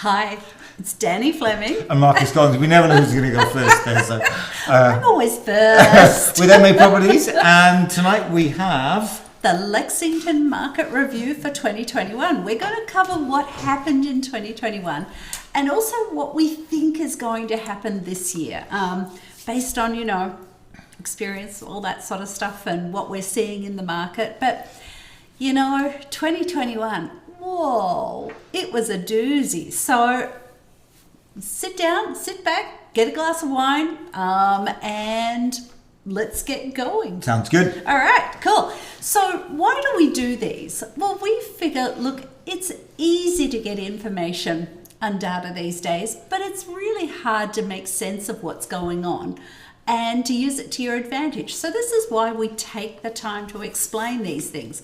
Hi, it's Danny Fleming. And Marcus Collins. We never know who's going to go first there. So, I'm always first. with MA Properties. And tonight we have The Lexington Market Review for 2021. We're going to cover what happened in 2021 and also what we think is going to happen this year based on, experience, all that sort of stuff and what we're seeing in the market. But, 2021, whoa, it was a doozy. So sit down, sit back, get a glass of wine, and let's get going. Sounds good. All right, cool. So why do we do these? Well, we figure, look, it's easy to get information and data these days, but it's really hard to make sense of what's going on and to use it to your advantage. So this is why we take the time to explain these things.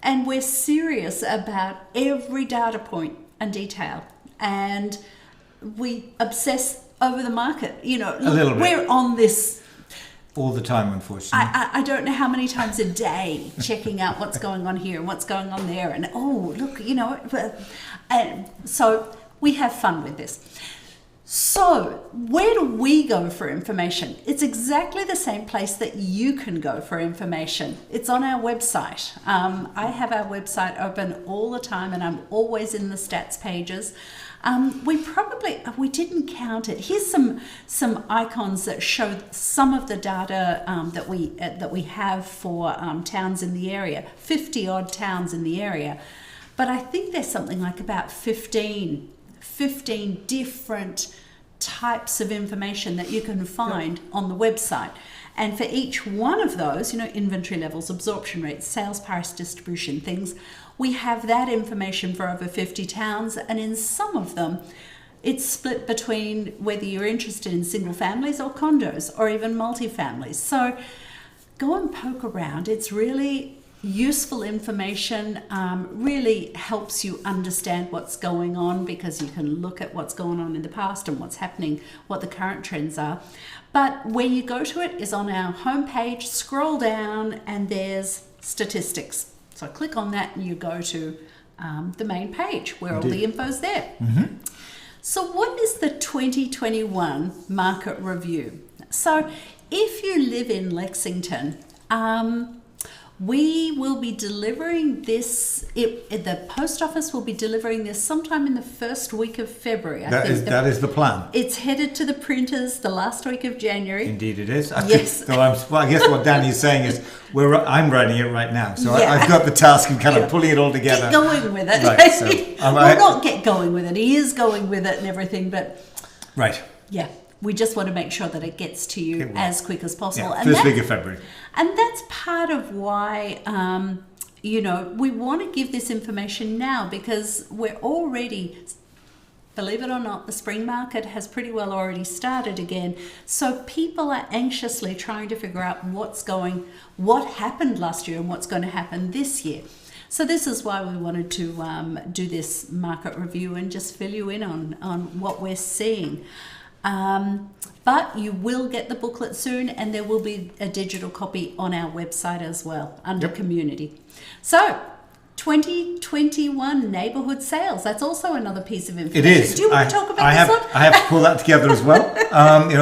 And we're serious about every data point and detail. And we obsess over the market. A little bit. We're on this all the time, unfortunately. I don't know how many times a day checking out what's going on here and what's going on there. And, and so we have fun with this. So where do we go for information? It's exactly the same place that you can go for information. It's on our website. I have our website open all the time and I'm always in the stats pages. We didn't count it. Here's some icons that show some of the data that we have for towns in the area, 50 odd towns in the area. But I think there's something like about 15 different types of information that you can find on the website. And for each one of those, inventory levels, absorption rates, sales price distribution, things, we have that information for over 50 towns. And in some of them, it's split between whether you're interested in single families or condos or even multifamilies. So go and poke around. It's really useful information, really helps you understand what's going on because you can look at what's going on in the past and what's happening, what the current trends are. But where you go to it is on our homepage, scroll down and there's statistics. So click on that and you go to the main page where all the info's there. Mm-hmm. So what is the 2021 market review? So if you live in Lexington, we will be delivering this, the post office will be delivering this sometime in the first week of February. That is the plan. It's headed to the printers the last week of January. Indeed it is. Yes. I guess what Danny is saying is I'm writing it right now. So yeah. I've got the task of kind of pulling it all together. Get going with it. Right, so, not get going with it. He is going with it and everything, but... Right. Yeah. We just want to make sure that it gets to you as quick as possible. Yeah, first week of February. And that's part of why, we want to give this information now because we're already, believe it or not, the spring market has pretty well already started again. So people are anxiously trying to figure out what happened last year and what's going to happen this year. So this is why we wanted to do this market review and just fill you in on what we're seeing. But you will get the booklet soon and there will be a digital copy on our website as well under community. So 2021 neighborhood sales, that's also another piece of information. It is. Do you want to talk about this one? I have to pull that together as well.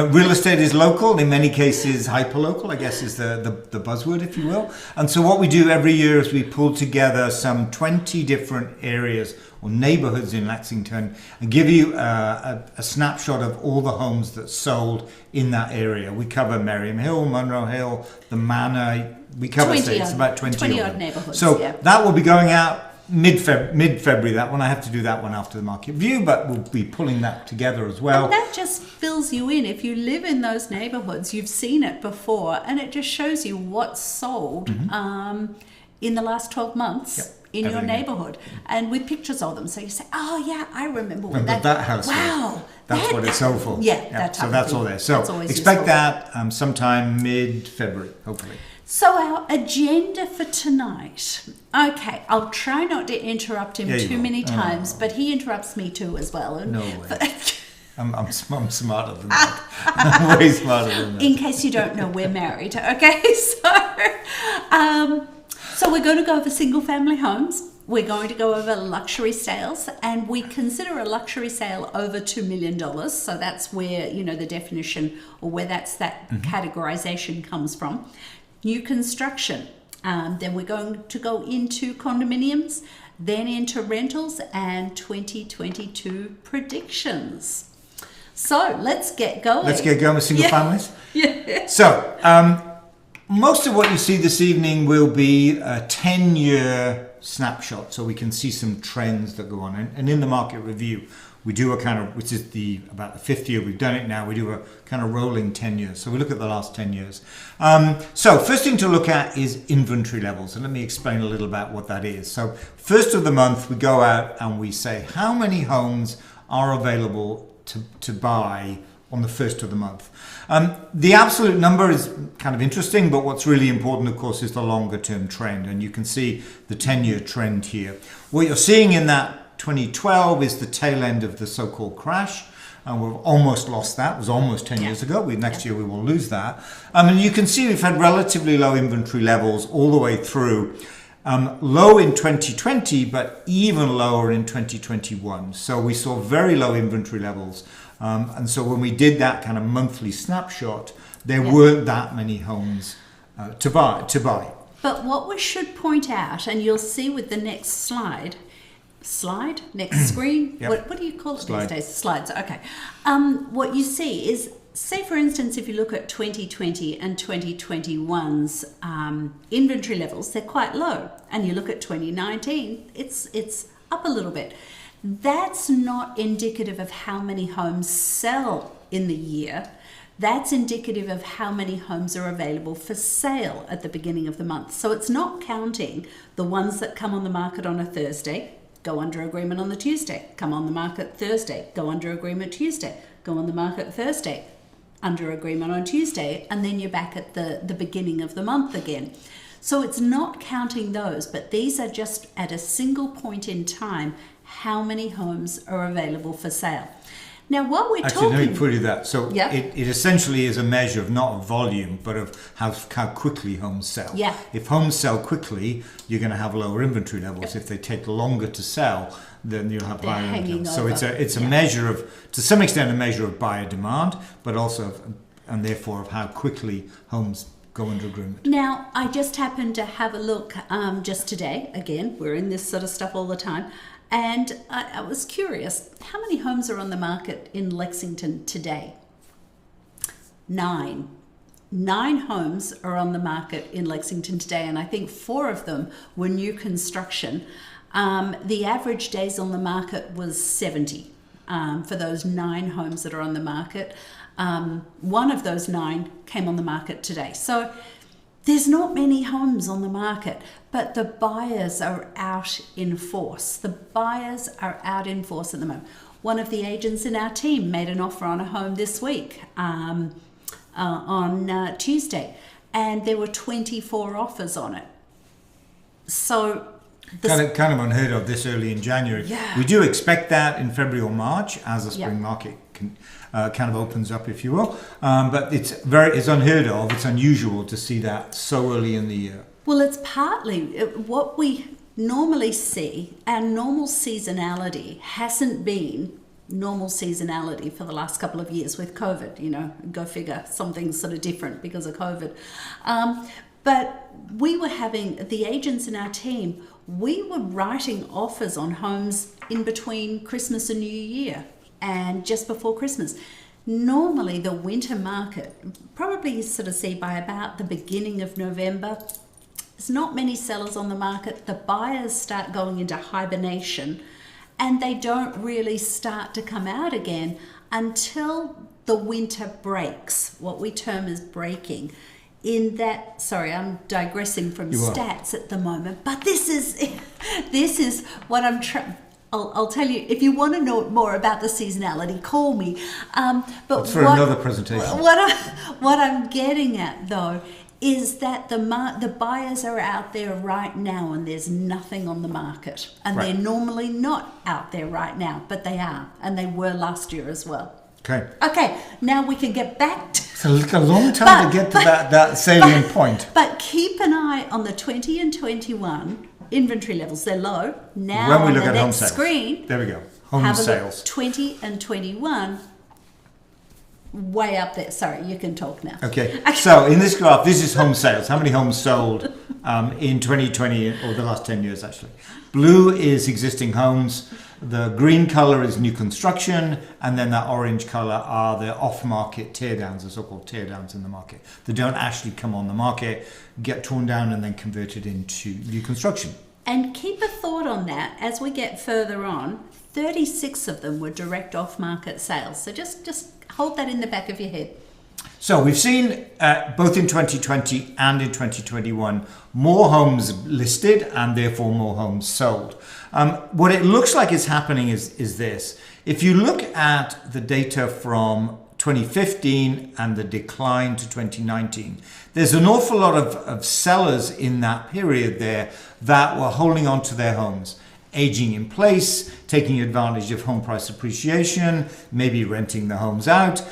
Real estate is local, in many cases hyper-local, I guess is the buzzword, if you will. And so what we do every year is we pull together some 20 different areas or neighborhoods in Lexington and give you a snapshot of all the homes that sold in that area. We cover Merriam Hill, Monroe Hill, the Manor. We cover it's about 20 odd neighborhoods. So that will be going out mid-February, that one. I have to do that one after the market view, but we'll be pulling that together as well. And that just fills you in. If you live in those neighborhoods, you've seen it before, and it just shows you what's sold in the last 12 months. In your neighborhood and with pictures of them. So you say, oh yeah, I remember when that house. Wow. That's what it's sold for. Yeah. So that's all there. So expect that sometime mid-February, hopefully. So our agenda for tonight. Okay, I'll try not to interrupt him too many times, but he interrupts me too as well. And no way. I'm smarter than that. I'm way smarter than that. In case you don't know, we're married. Okay, so we're going to go over single family homes. we're going to go over luxury sales, and we consider a luxury sale over $2 million. So that's where, the definition, or where that categorization comes from. New construction. Then we're going to go into condominiums, then into rentals, and 2022 predictions. So let's get going. Let's get going with single families. Yeah. So most of what you see this evening will be a 10-year snapshot, so we can see some trends that go on. And in the market review, we do a kind of, which is about the fifth year we've done it now, we do a kind of rolling 10 years. So we look at the last 10 years. So first thing to look at is inventory levels. And let me explain a little about what that is. So first of the month, we go out and we say how many homes are available to buy on the first of the month. The absolute number is kind of interesting, but what's really important, of course, is the longer term trend. And you can see the 10-year trend here. What you're seeing in that 2012 is the tail end of the so-called crash. And we've almost lost that. It was almost 10 years ago. Next year we will lose that. And you can see we've had relatively low inventory levels all the way through. Low in 2020, but even lower in 2021. So we saw very low inventory levels. And so when we did that kind of monthly snapshot, there weren't that many homes to buy. But what we should point out, and you'll see with the next next screen, what do you call it these days? Slides, okay. What you see is, say for instance, if you look at 2020 and 2021's inventory levels, they're quite low. And you look at 2019, it's up a little bit. That's not indicative of how many homes sell in the year. That's indicative of how many homes are available for sale at the beginning of the month. So it's not counting the ones that come on the market on a Thursday, go under agreement on the Tuesday, come on the market Thursday, go under agreement Tuesday, go on the market Thursday, under agreement on Tuesday, and then you're back at the beginning of the month again. So it's not counting those, but these are just at a single point in time, how many homes are available for sale. Now, what we're talking... Actually, let me put it that. So it essentially is a measure of not of volume, but of how quickly homes sell. Yeah. If homes sell quickly, you're going to have lower inventory levels. If they take longer to sell, then you'll have higher incomes. So it's a measure of, to some extent, a measure of buyer demand, but also, and therefore, of how quickly homes go under agreement. Now, I just happened to have a look just today. Again, we're in this sort of stuff all the time. And I was curious, how many homes are on the market in Lexington today? 9. 9 homes are on the market in Lexington today, and I think 4 of them were new construction. The average days on the market was 70 for those 9 homes that are on the market. One of those 9 came on the market today. So there's not many homes on the market, but the buyers are out in force. The buyers are out in force at the moment. One of the agents in our team made an offer on a home this week on Tuesday, and there were 24 offers on it. So kind of unheard of this early in January. Yeah. We do expect that in February or March as the spring market kind of opens up, if you will. But it's unheard of. It's unusual to see that so early in the year. Well, it's partly what we normally see. Our normal seasonality hasn't been normal seasonality for the last couple of years with COVID. Go figure, something's sort of different because of COVID. But we were having, the agents in our team, we were writing offers on homes in between Christmas and New Year and just before Christmas. Normally the winter market, probably you sort of see by about the beginning of November, there's not many sellers on the market. The buyers start going into hibernation and they don't really start to come out again until the winter breaks, what we term as breaking. In that, sorry, I'm digressing from stats at the moment, but this is what I'm trying. I'll tell you, if you want to know more about the seasonality, call me. But that's for another presentation. What I'm getting at, though, is that the buyers are out there right now and there's nothing on the market. And they're normally not out there right now, but they are. And they were last year as well. Okay, now we can get back to... It's a long time to get to that salient point. But keep an eye on the 20 and 21 inventory levels, they're low. Now when we on look the at home next sales, screen, there we go. Home have a sales. look, 20 and 21, way up there. Sorry, you can talk now. Okay. So in this graph, this is home sales. How many homes sold in 2020 or the last 10 years, actually? Blue is existing homes. The green color is new construction, and then that orange color are the off-market teardowns, the so-called teardowns in the market. They don't actually come on the market, get torn down, and then converted into new construction. And keep a thought on that as we get further on. 36 of them were direct off-market sales. So just hold that in the back of your head. So we've seen both in 2020 and in 2021 more homes listed and therefore more homes sold. What it looks like is happening is this. If you look at the data from 2015 and the decline to 2019, there's an awful lot of sellers in that period there that were holding on to their homes, aging in place, taking advantage of home price appreciation, maybe renting the homes out.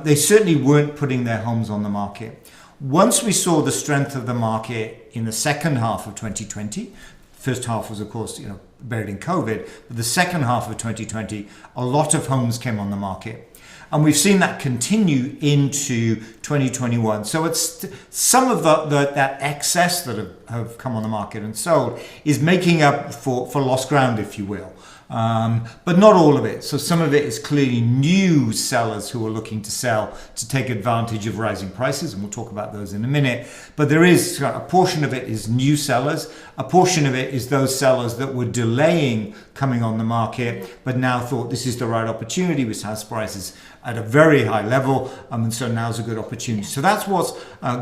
They certainly weren't putting their homes on the market. Once we saw the strength of the market in the second half of 2020, first half was, of course, buried in COVID, but the second half of 2020, a lot of homes came on the market. And we've seen that continue into 2021. So it's some of that excess that have come on the market and sold is making up for lost ground, if you will. But not all of it. So some of it is clearly new sellers who are looking to sell to take advantage of rising prices, and we'll talk about those in a minute. But there is a portion of it is new sellers. A portion of it is those sellers that were delaying coming on the market, but now thought this is the right opportunity with house prices at a very high level, and so now's a good opportunity. So that's what's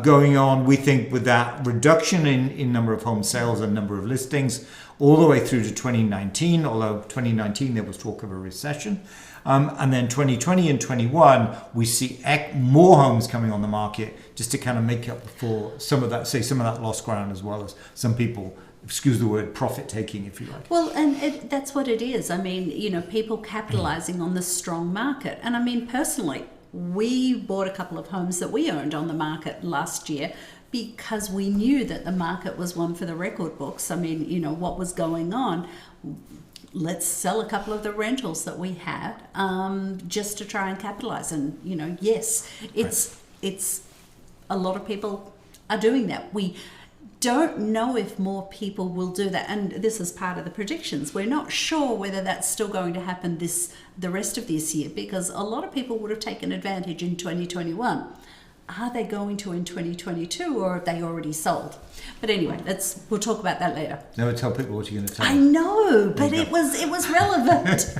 going on, we think, with that reduction in number of home sales and number of listings all the way through to 2019, although 2019 there was talk of a recession. And then 2020 and 21, we see more homes coming on the market just to kind of make up for some of that lost ground, as well as some people, excuse the word, profit taking, if you like. Well, and that's what it is. I mean, people capitalizing on the strong market. And I mean, personally, we bought a couple of homes that we owned on the market last year because we knew that the market was one for the record books. I mean, what was going on. Let's sell a couple of the rentals that we had just to try and capitalize. And, yes, it's a lot of people are doing that. We don't know if more people will do that, and this is part of the predictions. We're not sure whether that's still going to happen the rest of this year, because a lot of people would have taken advantage in 2021. Are they going to in 2022, or have they already sold? But anyway, we'll talk about that later. Never tell people what you're going to tell I know, but it was relevant.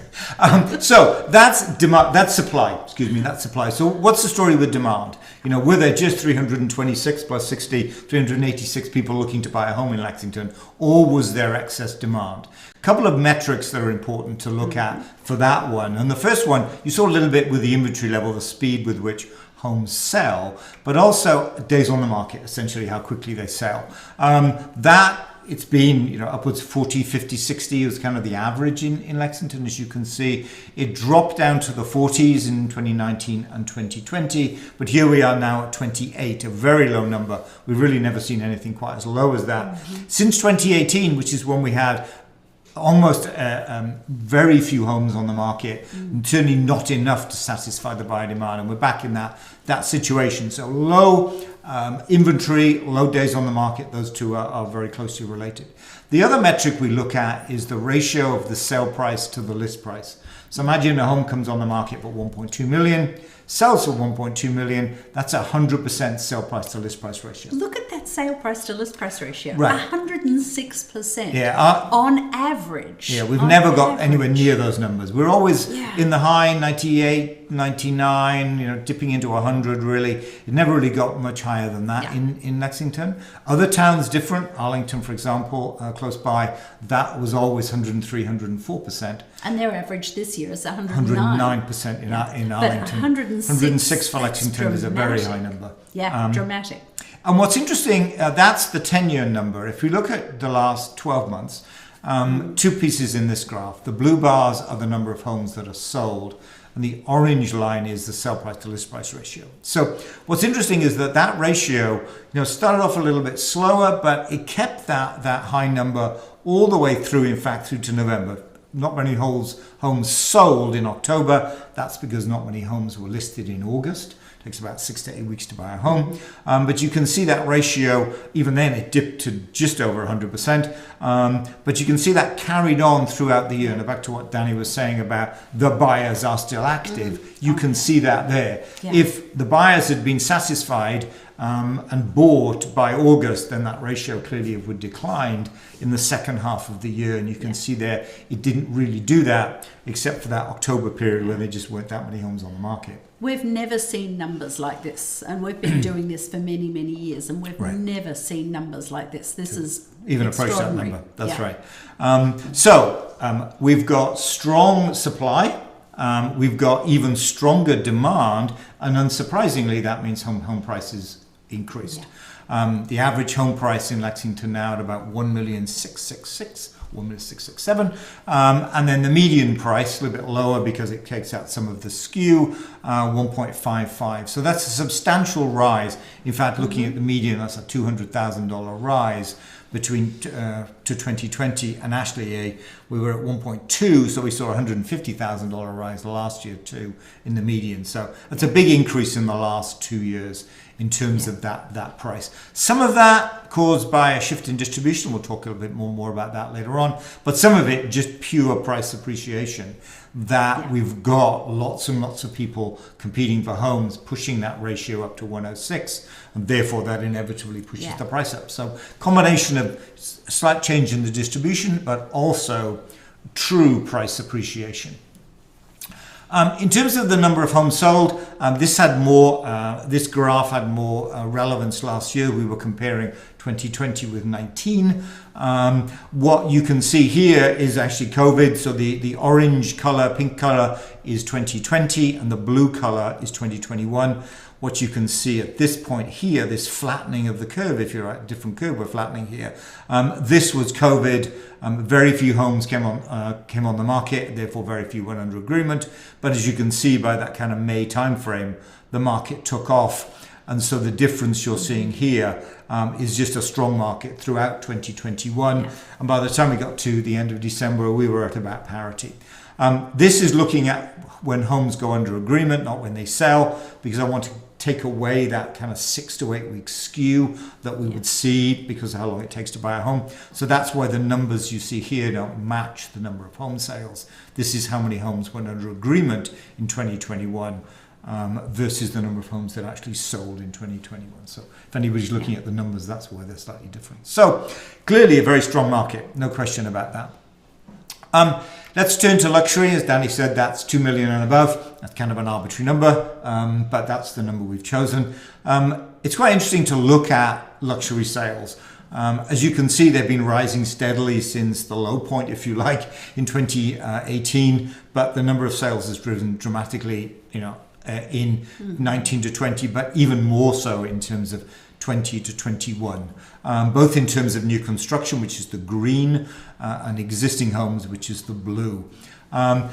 So that's demand. That's supply. That's supply. So what's the story with demand? Were there just 326 plus 60, 386 people looking to buy a home in Lexington, or was there excess demand? A couple of metrics that are important to look at for that one. And the first one, you saw a little bit with the inventory level, the speed with which homes sell, but also days on the market, essentially how quickly they sell. That it's been upwards 40, 50, 60 was kind of the average in Lexington, as you can see. It dropped down to the 40s in 2019 and 2020, but here we are now at 28, a very low number. We've really never seen anything quite as low as that. Since 2018, which is when we had almost very few homes on the market, and certainly not enough to satisfy the buyer demand, and we're back in that situation. So low inventory, low days on the market, those two are very closely related. The other metric we look at is the ratio of the sale price to the list price. So imagine a home comes on the market for 1.2 million, sells for 1.2 million, that's 100% sale price to list price ratio. Look at that sale price to list price ratio. Right. 106%. Yeah, on average. Yeah, we've never got anywhere near those numbers. We're always in the high 98, 99, dipping into 100 really. It never really got much higher than that in Lexington. Other towns different. Arlington, for example, close by, that was always 103, 104%. And their average this year is 109. 109% in Arlington. But 106 for Lexington is a very high number. Yeah, dramatic. And what's interesting, that's the 10-year number. If we look at the last 12 months, two pieces in this graph. The blue bars are the number of homes that are sold, and the orange line is the sale price to list price ratio. So what's interesting is that ratio, started off a little bit slower, but it kept that high number all the way through, in fact, through to November. Not many homes sold in October. That's because not many homes were listed in August. It takes about 6 to 8 weeks to buy a home. But you can see that ratio, even then it dipped to just over 100%. But you can see that carried on throughout the year. Now back to what Danny was saying about the buyers are still active. You can see that there. Yeah. If the buyers had been satisfied and bought by August, then that ratio clearly would declined in the second half of the year. And you can see there, it didn't really do that, except for that October period where there just weren't that many homes on the market. We've never seen numbers like this, and we've been doing this for many, many years, and we've Right. never seen numbers like this. This is Even approach that extraordinary. number. That's Yeah. right. We've got strong supply. We've got even stronger demand, and unsurprisingly, that means home prices increased. The average home price in Lexington now at about 1,666,000. 1,667,000, and then the median price a little bit lower because it takes out some of the skew, 1.55. So that's a substantial rise. In fact, looking at the median, that's a $200,000 rise between to 2020 and actually we were at 1.2, so we saw a $150,000 rise last year too in the median. So it's a big increase in the last 2 years in terms of that price. Some of that caused by a shift in distribution. We'll talk a little bit more about that later on. But some of it just pure price appreciation, that we've got lots and lots of people competing for homes, pushing that ratio up to 106, and therefore that inevitably pushes the price up. So combination of slight change in the distribution, but also true price appreciation. In terms of the number of homes sold, this graph had more relevance last year. We were comparing 2020 with 19. What you can see here is actually COVID. So the orange color, pink color is 2020, and the blue color is 2021. What you can see at this point here, this flattening of the curve, if you're at a different curve, we're flattening here. This was COVID. Very few homes came on the market, therefore very few went under agreement. But as you can see by that kind of May timeframe, the market took off. And so the difference you're seeing here is just a strong market throughout 2021. And by the time we got to the end of December, we were at about parity. This is looking at when homes go under agreement, not when they sell, because I want to take away that kind of 6 to 8 week skew that we would see because of how long it takes to buy a home. So that's why the numbers you see here don't match the number of home sales. This is how many homes went under agreement in 2021 versus the number of homes that actually sold in 2021. So if anybody's looking at the numbers, that's why they're slightly different. So clearly a very strong market, no question about that. Let's turn to luxury. As Danny said, that's 2 million and above. That's kind of an arbitrary number, but that's the number we've chosen. It's quite interesting to look at luxury sales. As you can see, they've been rising steadily since the low point, if you like, in 2018. But the number of sales has risen dramatically, in 19 to 20, but even more so in terms of 20 to 21, both in terms of new construction, which is the green, and existing homes, which is the blue. A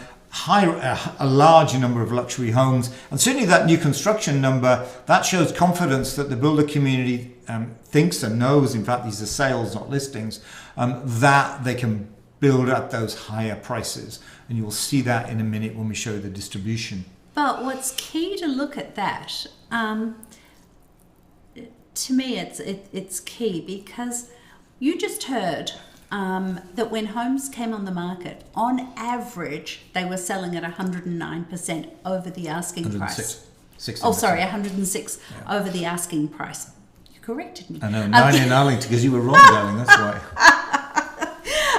large number of luxury homes, and certainly that new construction number, that shows confidence that the builder community thinks and knows, in fact these are sales, not listings, that they can build at those higher prices. And you will see that in a minute when we show the distribution. But what's key to look at that, to me it's key because you just heard that when homes came on the market, on average, they were selling at 109% over the asking price. 106 over the asking price. You corrected me. I know, 9 in Arlington, because you were wrong, darling, that's why.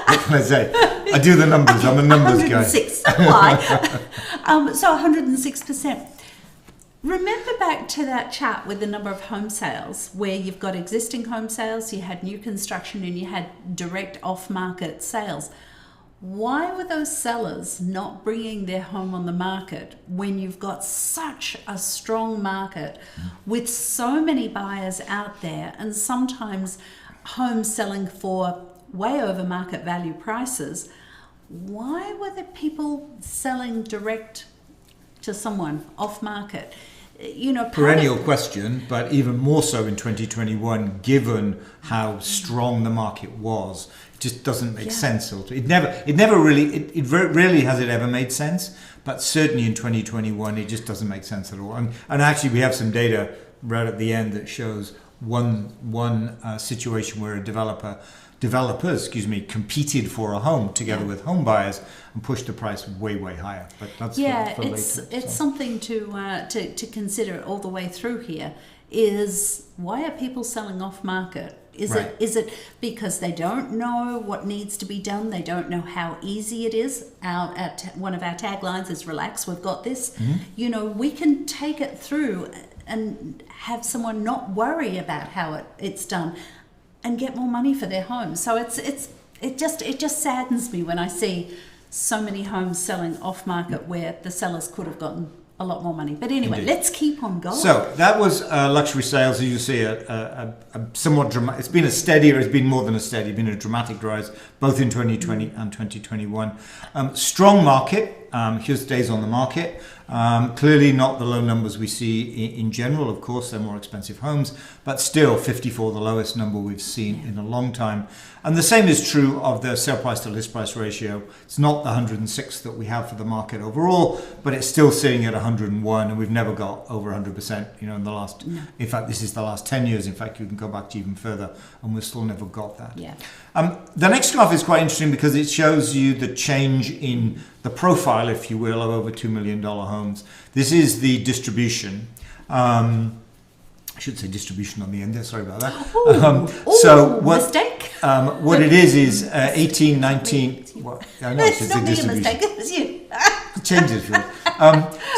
What can I say? I do the numbers, I'm a numbers 106. guy. Why? So 106%. Remember back to that chart with the number of home sales where you've got existing home sales, you had new construction, and you had direct off-market sales. Why were those sellers not bringing their home on the market when you've got such a strong market with so many buyers out there, and sometimes homes selling for way over market value prices? Why were the people selling direct to someone off market? perennial question, but even more so in 2021, given how strong the market was. It just doesn't make sense. It rarely has it ever made sense, but certainly in 2021, it just doesn't make sense at all. And actually, we have some data right at the end that shows one situation where developers competed for a home together with home buyers and pushed the price way higher. But that's for later. It's something to consider all the way through here. Is why are people selling off market? Is it because they don't know what needs to be done? They don't know how easy it is. One of our taglines is "Relax, we've got this." Mm-hmm. We can take it through and have someone not worry about how it's done, and get more money for their home. So it just saddens me when I see so many homes selling off market where the sellers could have gotten a lot more money. But anyway, let's keep on going. So that was luxury sales. As you see, a somewhat dramatic. It's been more than a steady. It's been a dramatic rise both in 2020 and 2021. Strong market. Here's days on the market. Clearly not the low numbers we see in general. Of course, they're more expensive homes, but still 54, the lowest number we've seen in a long time. And the same is true of the sale price to list price ratio. It's not the 106 that we have for the market overall, but it's still sitting at 101, and we've never got over 100%. In the last, in fact, this is the last 10 years. In fact, you can go back to even further, and we've still never got that. Yeah. The next graph is quite interesting because it shows you the change in the profile, if you will, of over $2 million homes. This is the distribution. I should say distribution on the end there, sorry about that. Mistake. What it is 18, 19... I know it's not a distribution. mistake, it was you. It changes, really.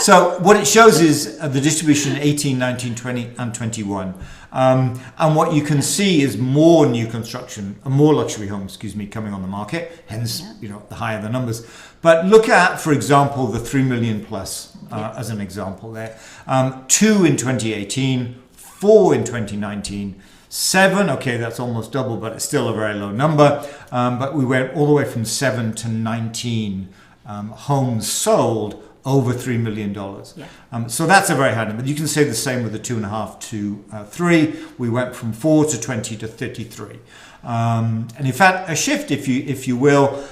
So what it shows is the distribution 18, 19, 20 and 21. And what you can see is more new construction, more luxury homes, coming on the market, hence, the higher the numbers. But look at, for example, the 3 million plus as an example there. 2 in 2018, 4 in 2019, 7, okay, that's almost double, but it's still a very low number. But we went all the way from 7 to 19 homes sold over $3 million. So that's a very high number. You can say the same with the 2.5 to 3. We went from 4 to 20 to 33. And in fact, a shift, if you will,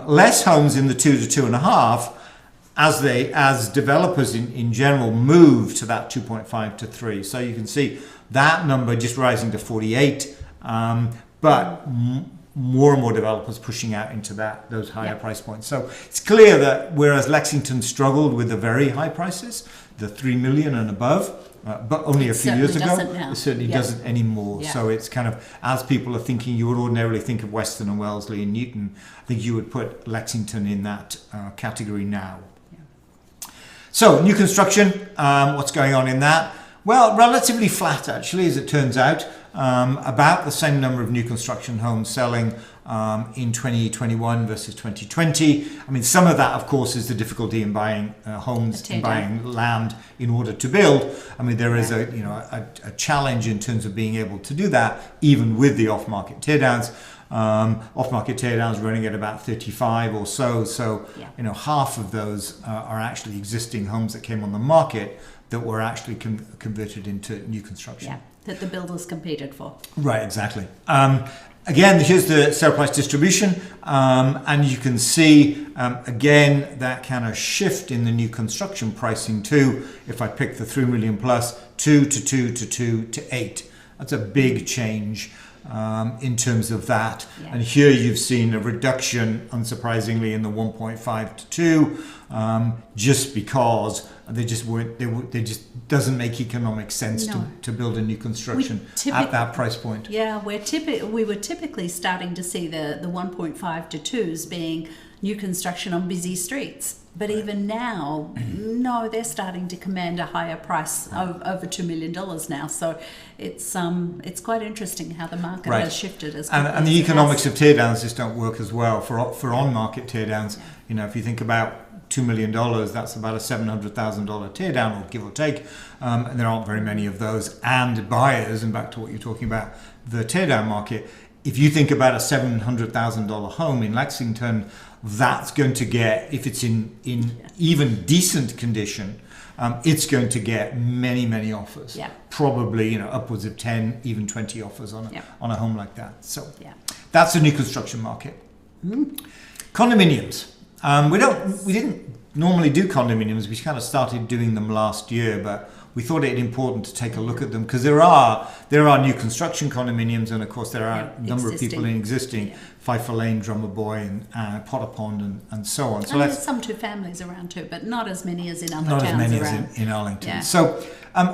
less homes in the 2 to 2.5 as developers in general move to that 2.5 to 3. So you can see that number just rising to 48, but more and more developers pushing out into those higher price points. So it's clear that whereas Lexington struggled with the very high prices, the 3 million and above, but only a few years ago, it certainly doesn't anymore. Yeah. So it's kind of, as people are thinking, you would ordinarily think of Weston and Wellesley and Newton, I think you would put Lexington in that category now. So new construction, what's going on in that? Well, relatively flat actually, as it turns out. About the same number of new construction homes selling in 2021 versus 2020. I mean, some of that, of course, is the difficulty in buying homes, in buying land in order to build. I mean, there is a challenge in terms of being able to do that, even with the off-market teardowns. Off-market teardowns running at about 35 or so. So, half of those are actually existing homes that came on the market that were actually converted into new construction. Yeah, that the builders competed for. Right, exactly. Again, here's the sale price distribution, and you can see, again, that kind of shift in the new construction pricing too. If I pick the 3 million plus, 2 to 2 to 2 to 8. That's a big change in terms of that. Yeah. And here you've seen a reduction, unsurprisingly, in the 1.5 to 2, just because they just doesn't make economic sense to build a new construction at that price point. Yeah, we were typically starting to see the 1.5 to 2s being new construction on busy streets. But even now, no, they're starting to command a higher price of over $2 million now. So it's quite interesting how the market has shifted as quickly and the economics of teardowns just don't work as well for on-market teardowns. If you think about $2 million, that's about a $700,000 teardown, or give or take. And there aren't very many of those. And buyers, and back to what you're talking about, the teardown market. If you think about a $700,000 home in Lexington, that's going to get, if it's in even decent condition, it's going to get many, many offers. Yeah. Probably, upwards of 10, even 20 offers on a home like that. So that's the new construction market. Condominiums. We didn't normally do condominiums. We kind of started doing them last year, but we thought it important to take a look at them because there are new construction condominiums, and of course there are a number of people in existing, Pfeiffer Lane, Drummer Boy, and Potter Pond, and so on. So there's some two families around too, but not as many as in other towns around. Not as many around. as in Arlington. Yeah. So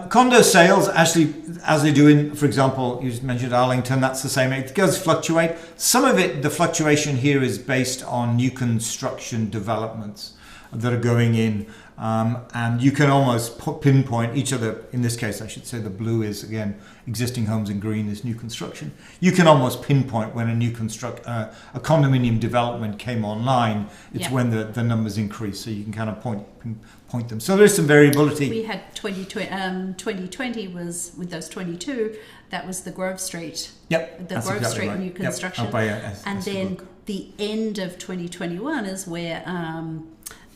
condo sales, actually, as they do in, for example, you mentioned Arlington, that's the same. It does fluctuate. Some of it, the fluctuation here is based on new construction developments that are going in. And you can almost pinpoint each of the, in this case I should say the blue is again existing homes and green is new construction. You can almost pinpoint when a condominium development came online. It's when the numbers increase, so you can kind of point them. So there's some variability. We had 2020 was with those 22. That was the Grove Street. Yep, the Grove Street right. new construction. And then the end of 2021 is where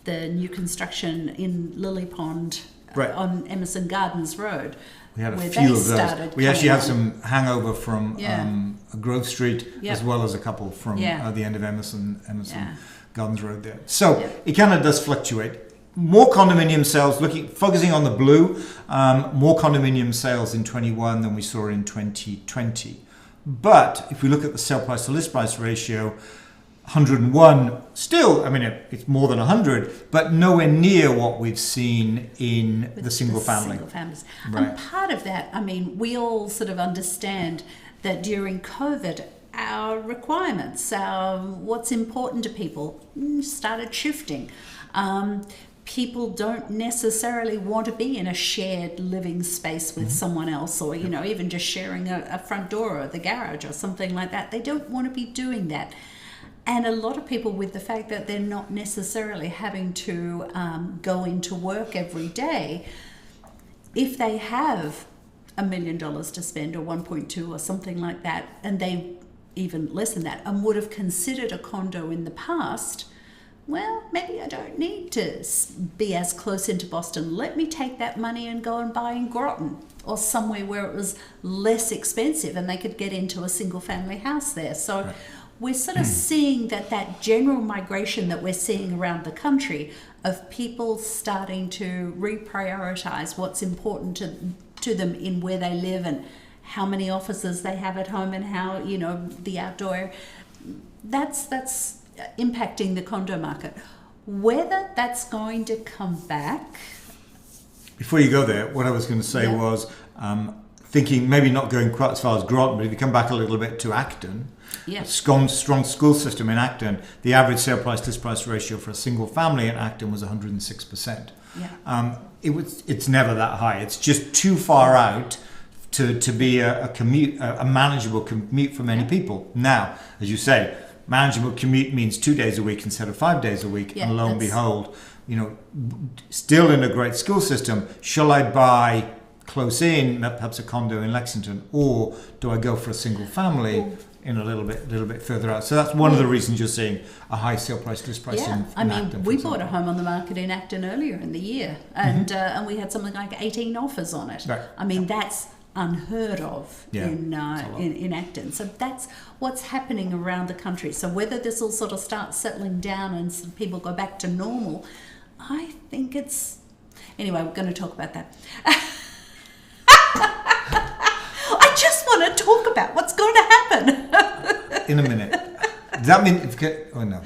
the new construction in Lily Pond on Emerson Gardens Road. We had a few of those. We actually had some hangover from Grove Street as well as a couple from the end of Emerson Gardens Road there. So it kind of does fluctuate. More condominium sales, focusing on the blue, more condominium sales in 21 than we saw in 2020. But if we look at the sale price to list price ratio, 101 still, it's more than 100, but nowhere near what we've seen in the single family. Single families. Right. And part of that, we all sort of understand that during COVID, our requirements, what's important to people started shifting. People don't necessarily want to be in a shared living space with someone else, or even just sharing a front door or the garage or something like that. They don't want to be doing that. And a lot of people, with the fact that they're not necessarily having to go into work every day, if they have $1 million to spend or 1.2 or something like that, and they even less than that, and would have considered a condo in the past, well, maybe I don't need to be as close into Boston. Let me take that money and go and buy in Groton or somewhere where it was less expensive and they could get into a single family house there. So we're sort of seeing that general migration that we're seeing around the country of people starting to reprioritize what's important to them in where they live and how many offices they have at home and how, the outdoor. That's impacting the condo market. Whether that's going to come back. Before you go there, what I was going to say was thinking maybe not going quite as far as Groton, but if you come back a little bit to Acton, a strong school system in Acton, the average sale price list price ratio for a single family in Acton was 106%. It's never that high. It's just too far out to be a manageable commute for many people. Now, as you say, manageable commute means 2 days a week instead of 5 days a week, and lo and behold, still in a great school system, shall I buy close in, perhaps a condo in Lexington, or do I go for a single family in a little bit further out? So that's one of the reasons you're seeing a high sale price list price in Acton. We bought a home on the market in Acton earlier in the year, and we had something like 18 offers on it. Right. That's unheard of in Acton. So that's what's happening around the country. So whether this will sort of start settling down and some people go back to normal, I think it's... Anyway, we're going to talk about that. I just want to talk about what's going to happen. In a minute. Does that mean... Oh, no.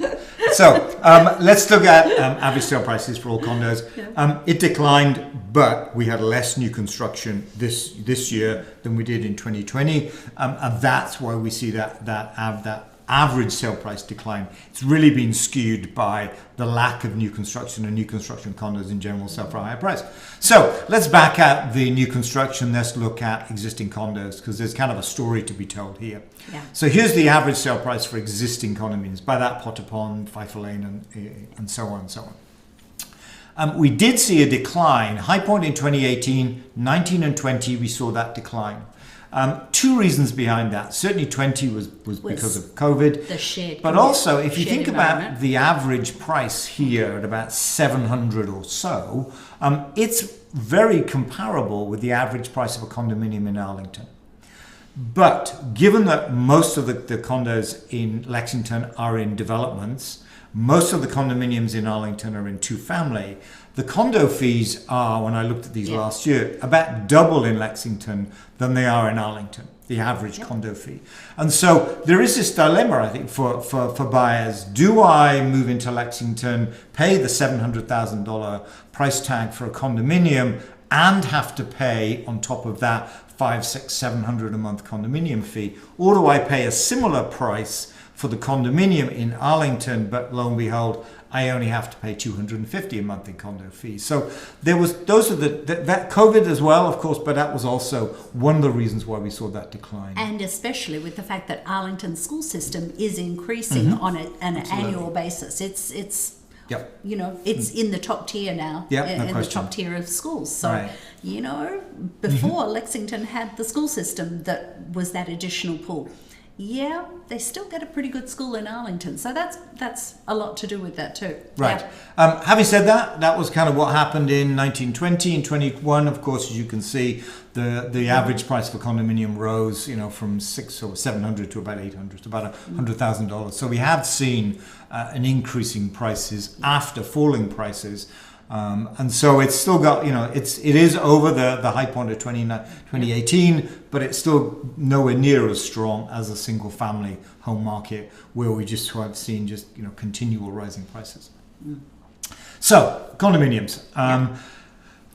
So let's look at average sale prices for all condos. It declined, but we had less new construction this year than we did in 2020. And that's why we see that average sale price decline. It's really been skewed by the lack of new construction, and new construction condos in general sell for a higher price. So let's back out the new construction. Let's look at existing condos, because there's kind of a story to be told here. So here's the average sale price for existing condominiums. By that, Potter Pond, Pfeiffer Lane, and so on and so on. We did see a decline. High point in 2018, 19 and 20, we saw that decline. Two reasons behind that. Certainly 20 was because of COVID. The shared, but also, if you think about environment. the average price here at about 700 or so, it's very comparable with the average price of a condominium in Arlington. But given that most of the condos in Lexington are in developments, most of the condominiums in Arlington are in two-family, the condo fees are, when I looked at these last year, about double in Lexington than they are in Arlington, the average condo fee. And so there is this dilemma, I think, for buyers. Do I move into Lexington, pay the $700,000 price tag for a condominium, and have to pay on top of that $500, $600, $700 a month condominium fee? Or do I pay a similar price for the condominium in Arlington, but lo and behold, I only have to pay $250 a month in condo fees? So those are that COVID as well, of course, but that was also one of the reasons why we saw that decline. And especially with the fact that Arlington's school system is increasing on an annual basis. It's Yep. you know, it's in the top tier now, Yep, no in the question. top tier of schools. So, Right. you know, before Lexington had the school system that was that additional pull. Yeah, they still get a pretty good school in Arlington. So that's a lot to do with that too. Right. Yeah. Having said that, that was kind of what happened in 1920 and 21. Of course, as you can see, the average price for condominium rose, you know, from $600 or $700 to about $800, to about $100,000. So we have seen an increase in prices after falling prices. And so it's still got, you know, it is over the high point of 2018, but it's still nowhere near as strong as a single family home market where we just have seen just, you know, continual rising prices. So condominiums.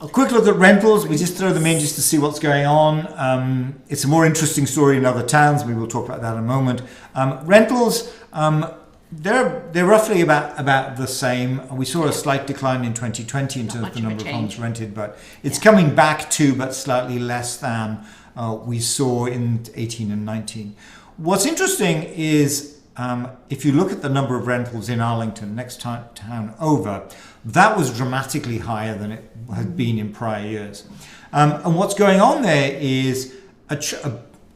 A quick look at rentals. We just throw them in just to see what's going on. It's a more interesting story in other towns. We will talk about that in a moment. Rentals, they're roughly about the same. We saw a slight decline in 2020 in terms of the number of homes rented, but it's coming back to, but slightly less than we saw in 18 and 19. What's interesting is if you look at the number of rentals in Arlington, next town over, that was dramatically higher than it had been in prior years. And what's going on there is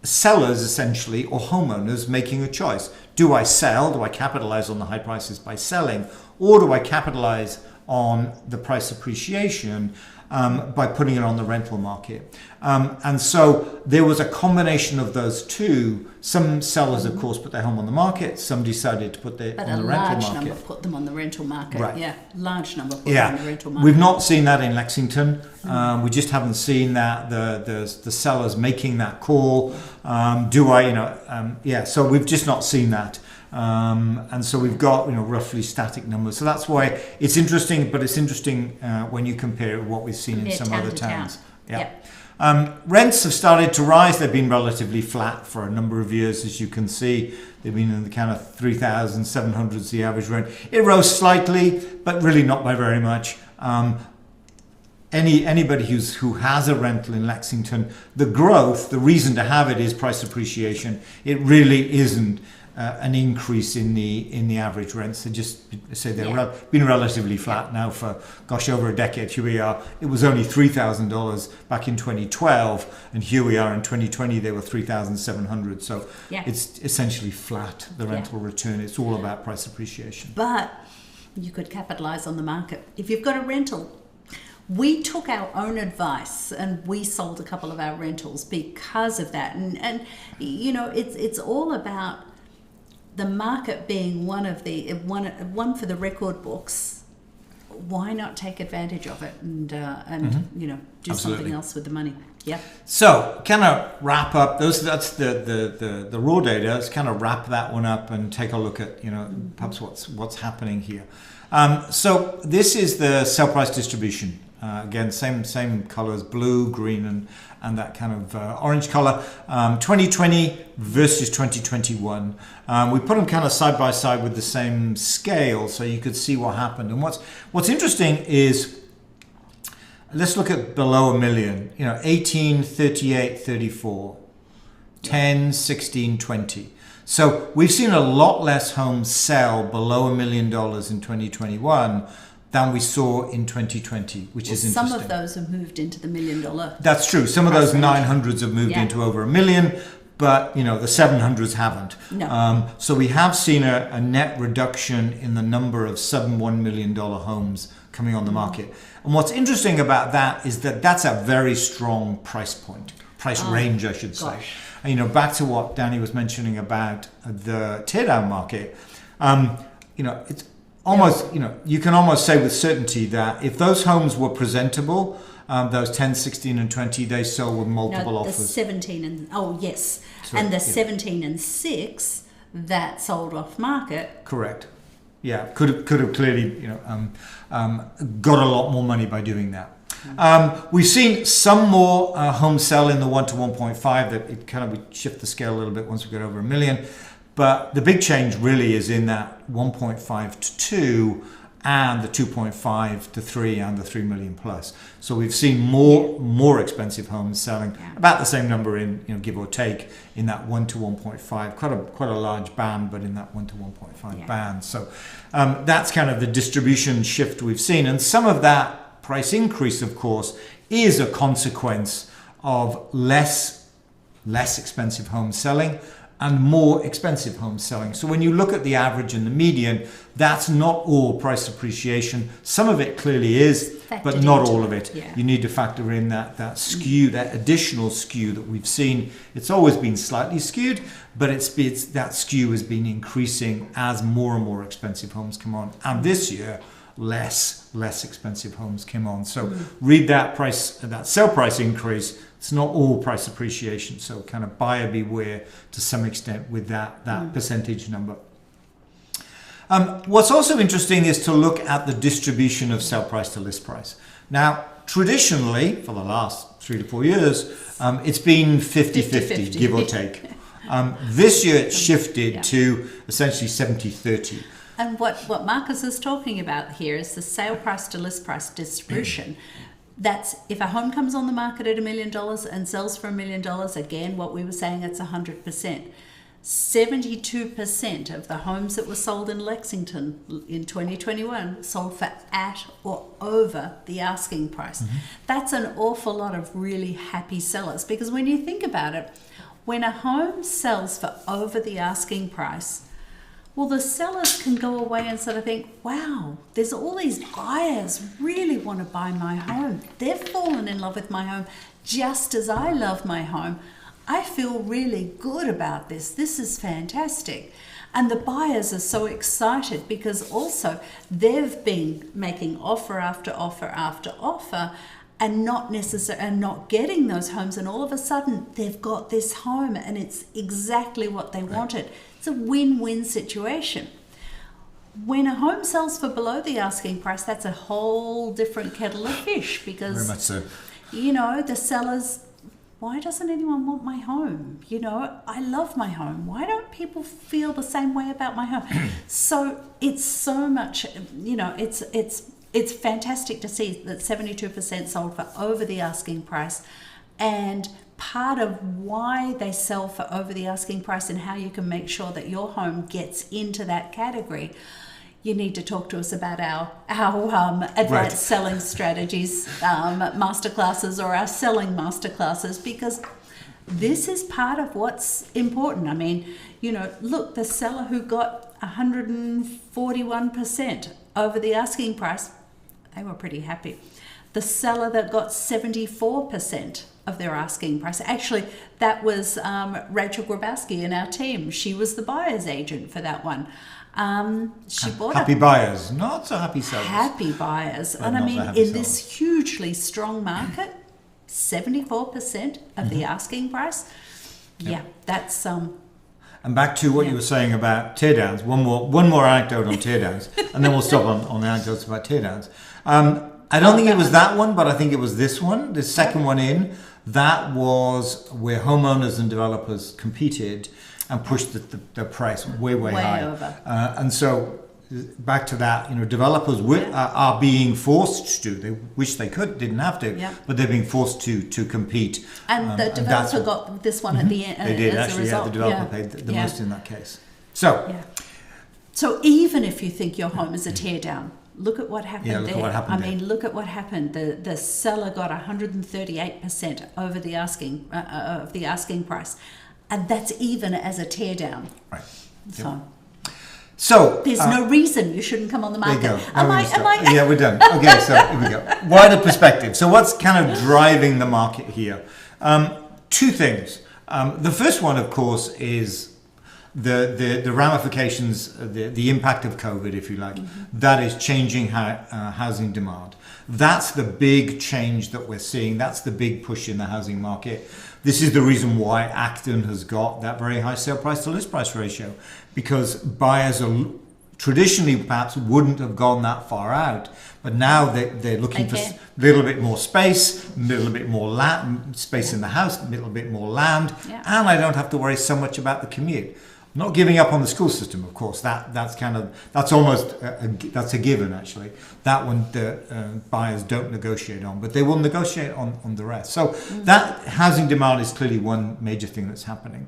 sellers essentially, or homeowners, making a choice. Do I sell? Do I capitalize on the high prices by selling? Or do I capitalize on the price appreciation by putting it on the rental market? And so there was a combination of those two. Some sellers, of course, put their home on the market. Some decided to put their on the rental market. But a large number put them on the rental market. Right. Yeah, large number put them on the rental market. We've not seen that in Lexington. We just haven't seen that the sellers making that call. So we've just not seen that. And so we've got, you know, roughly static numbers. So that's why it's interesting, but it's interesting when you compare it with what we've seen in some other towns. Rents have started to rise. They've been relatively flat for a number of years, as you can see. They've been in the kind of 3,700s, the average rent. It rose slightly, but really not by very much. Anybody who has a rental in Lexington, the growth, the reason to have it is price appreciation. It really isn't an increase in the average rents. They just say they've been relatively flat now for over a decade. Here we are. It was only $3,000 back in 2012, and here we are in 2020. They were $3,700. So it's essentially flat. The rental return. It's all about price appreciation. But you could capitalize on the market if you've got a rental. We took our own advice and we sold a couple of our rentals because of that. And you know, it's all about the market being one for the record books. Why not take advantage of it and you know, do something else with the money? Yeah. So kind of wrap up that's the raw data. Let's kind of wrap that one up and take a look at, you know, perhaps what's happening here. So this is the sale price distribution. Again, same colors, blue, green, and that kind of orange color. 2020 versus 2021. We put them kind of side by side with the same scale, so you could see what happened. And what's interesting is, let's look at below $1 million. You know, 18, 38, 34, 10, 16, 20. So we've seen a lot less homes sell below $1 million in 2021 than we saw in 2020, which is interesting. Some of those have moved into the $1 million. That's true. Some of those 900s have moved Yeah. into over $1 million, but the 700s haven't. No. So we have seen a net reduction in the number of sub-$1 million homes coming on the market. And what's interesting about that is that that's a very strong price range, I should say. And, back to what Danny was mentioning about the teardown market, it's almost, you can almost say with certainty that if those homes were presentable, those 10, 16 and 20, they sold with multiple offers. The 17 and, and the 17 and 6 that sold off market. Correct. Yeah, could have clearly, got a lot more money by doing that. We've seen some more homes sell in the 1 to 1.5. That it kind of would shift the scale a little bit once we get over $1 million. But the big change really is in that 1.5 to 2 and the 2.5 to 3 and the 3 million plus. So we've seen more expensive homes selling about the same number in, give or take, in that 1 to 1.5. Quite a large band, but in that 1 to 1.5 band. So that's kind of the distribution shift we've seen. And some of that price increase, of course, is a consequence of less expensive homes selling and more expensive homes selling. So when you look at the average and the median, that's not all price appreciation. Some of it clearly is, but not all of it. Yeah. You need to factor in that skew, that additional skew that we've seen. It's always been slightly skewed, but it's that skew has been increasing as more and more expensive homes come on. And this year, less expensive homes came on. So read that sale price increase. It's not all price appreciation. So kind of buyer beware to some extent with that percentage number. What's also interesting is to look at the distribution of sale price to list price. Now, traditionally, for the last 3 to 4 years, it's been 50-50, give or take. This year, it's shifted to essentially 70-30. And what Marcus is talking about here is the sale price to list price distribution. That's if a home comes on the market at $1 million and sells for $1 million, again, what we were saying, it's 100%. 72% of the homes that were sold in Lexington in 2021 sold for at or over the asking price. Mm-hmm. That's an awful lot of really happy sellers, because when you think about it, when a home sells for over the asking price, well, the sellers can go away and sort of think, wow, there's all these buyers really want to buy my home. They've fallen in love with my home just as I love my home. I feel really good about this. This is fantastic. And the buyers are so excited because also they've been making offer after offer after offer and not getting those homes, and all of a sudden they've got this home and it's exactly what they wanted. It's a win-win situation. When a home sells for below the asking price, that's a whole different kettle of fish, because very much so. The sellers, why doesn't anyone want my home? I love my home. Why don't people feel the same way about my home? So it's so much, it's fantastic to see that 72% sold for over the asking price. And part of why they sell for over the asking price and how you can make sure that your home gets into that category, you need to talk to us about our advanced selling strategies masterclasses, or our selling masterclasses, because this is part of what's important. I mean, look, the seller who got 141% over the asking price, they were pretty happy. The seller that got 74% of their asking price, actually, that was Rachel Grabowski in our team. She was the buyer's agent for that one. She bought happy buyers, not so happy sellers. Happy buyers. And I mean, in this hugely strong market, 74% of the asking price. Yeah, that's And back to what you were saying about teardowns. One more anecdote on teardowns, and then we'll stop on the anecdotes about teardowns. I don't think it was that one, but I think it was this one, the second one in. That was where homeowners and developers competed and pushed the price way high. Over. And so back to that, developers are being forced to. They wish they didn't have to, but they're being forced to compete. And the developer got this one at the end. They did, as actually. A result. The developer paid the most in that case. So even if you think your home is a teardown, Look at what happened Yeah, look there. at what happened there. Look at what happened. The seller got 138% over the asking of the asking price, and that's even as a tear down. Right. So So there's no reason you shouldn't come on the market. there you go. Am I? Yeah, we're done. Okay, so here we go. Wider perspective. So what's kind of driving the market here? Two things. The first one, of course, is the ramifications, the impact of COVID, if you like. That is changing housing demand. That's the big change that we're seeing. That's the big push in the housing market. This is the reason why Acton has got that very high sale price to list price ratio, because buyers are traditionally perhaps wouldn't have gone that far out, but now they're looking for a little bit more space, a little bit more land, space in the house, a little bit more land, and I don't have to worry so much about the commute. Not giving up on the school system, of course. That's almost that's a given, actually. That one the buyers don't negotiate on, but they will negotiate on the rest. So that housing demand is clearly one major thing that's happening.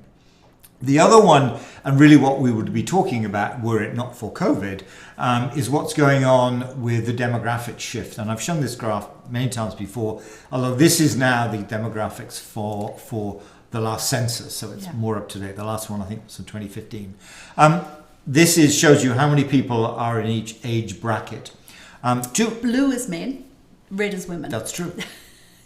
The other one, and really what we would be talking about were it not for COVID, is what's going on with the demographic shift. And I've shown this graph many times before, although this is now the demographics for the last census, so it's more up to date. The last one, I think, was in 2015. This shows you how many people are in each age bracket. Blue is men, red is women. That's true.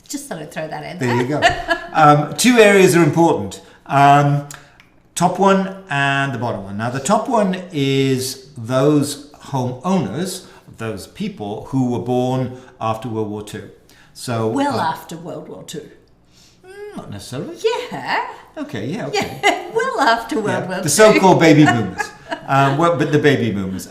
Just thought I'd throw that in there. There you go. Two areas are important. Top one and the bottom one. Now, the top one is those homeowners, those people who were born after World War II. So after World War II. Not necessarily. Yeah. Okay, yeah, okay. Yeah, well after World War II. The so-called baby boomers. But the baby boomers.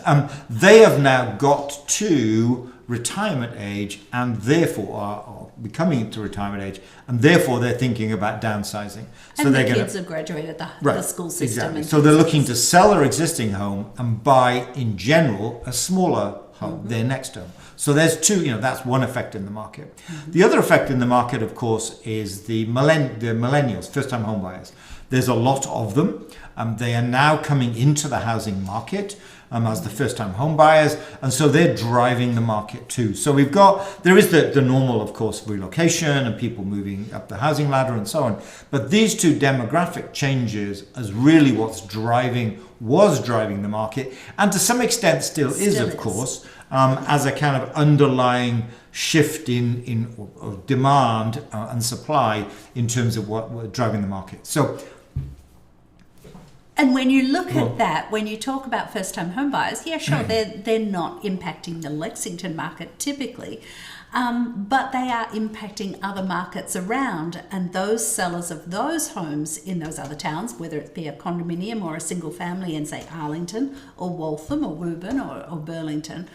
They have now got to retirement age and therefore are becoming to retirement age, and therefore they're thinking about downsizing. So and the kids have graduated the school system. Exactly. So they're looking to sell their existing home and buy, in general, a smaller home, their next home. So there's two, that's one effect in the market. The other effect in the market, of course, is the millennials, first-time home buyers. There's a lot of them. They are now coming into the housing market as the first-time home buyers, and so they're driving the market too. So there is the normal, of course, relocation and people moving up the housing ladder and so on. But these two demographic changes is really was driving the market, and to some extent still is, of course, as a kind of underlying shift in demand and supply in terms of what driving the market. So. And when you look at that, when you talk about first-time home buyers, yeah, sure, they're not impacting the Lexington market typically, but they are impacting other markets around, and those sellers of those homes in those other towns, whether it be a condominium or a single family in, say, Arlington or Waltham or Woburn or Burlington,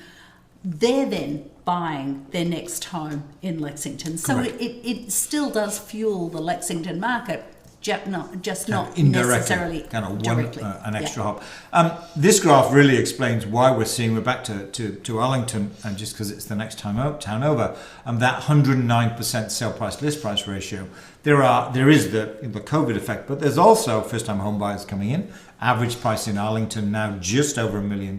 they're then buying their next home in Lexington. So it still does fuel the Lexington market, just not necessarily kind of directly. An extra hop. This graph really explains why we're back to Arlington, and just because it's the next town over, that 109% sale price list price ratio. There is the COVID effect, but there's also first time home buyers coming in. Average price in Arlington now just over $1 million.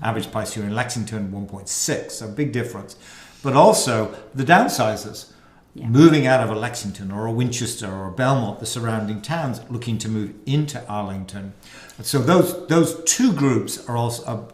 Average price here in Lexington 1.6, so big difference. But also the downsizers. Moving out of a Lexington or a Winchester or a Belmont, the surrounding towns, looking to move into Arlington. So those two groups are also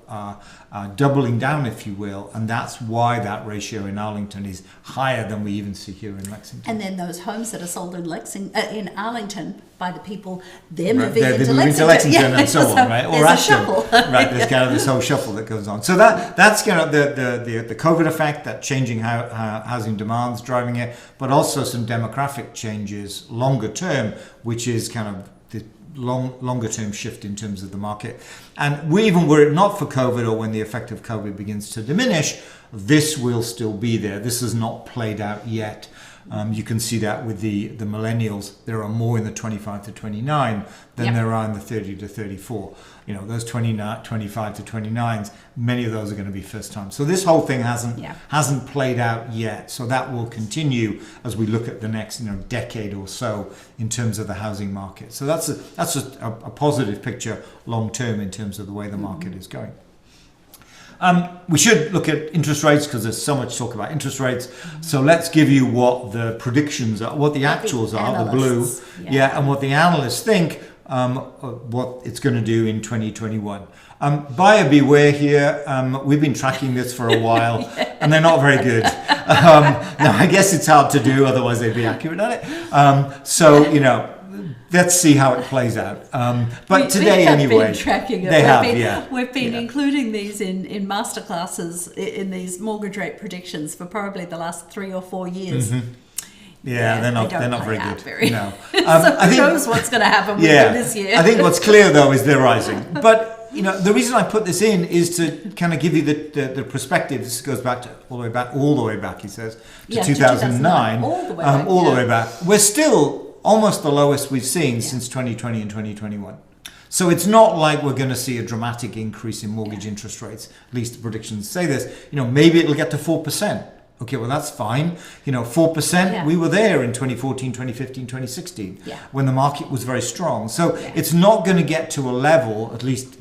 doubling down, if you will, and that's why that ratio in Arlington is higher than we even see here in Lexington. And then those homes that are sold in Arlington by the people, they're moving into Lexington and so on, right? Or shuffle. Right, there's kind of this whole shuffle that goes on. So that's kind of the COVID effect, that changing how housing demand's driving it, but also some demographic changes longer term, which is kind of the longer term shift in terms of the market. And even were it not for COVID, or when the effect of COVID begins to diminish, this will still be there. This is not played out yet. You can see that with the millennials. There are more in the 25 to 29 than there are in the 30 to 34. Those 25 to 29s, many of those are going to be first time. So this whole thing hasn't played out yet. So that will continue as we look at the next decade or so in terms of the housing market. So that's a positive picture long term in terms of the way the market is going. We should look at interest rates because there's so much talk about interest rates. So let's give you what the predictions are, what the actuals are, the blue, and what the analysts think what it's going to do in 2021. Buyer beware here. We've been tracking this for a while, and they're not very good. Now, I guess it's hard to do, otherwise they'd be accurate at it. So, let's see how it plays out. But today, anyway, been tracking it. We've been including these in masterclasses in these mortgage rate predictions for probably the last 3 or 4 years. Mm-hmm. Yeah, they're not very good. No. So who knows what's going to happen with them this year? I think what's clear though is they're rising. But the reason I put this in is to kind of give you the perspective. This goes back to all the way back. He says to 2009, all the way back. We're still almost the lowest we've seen since 2020 and 2021. So it's not like we're going to see a dramatic increase in mortgage interest rates. At least the predictions say this. Maybe it'll get to 4%. Okay, well, that's fine. 4%, we were there in 2014, 2015, 2016, when the market was very strong. So it's not going to get to a level, at least,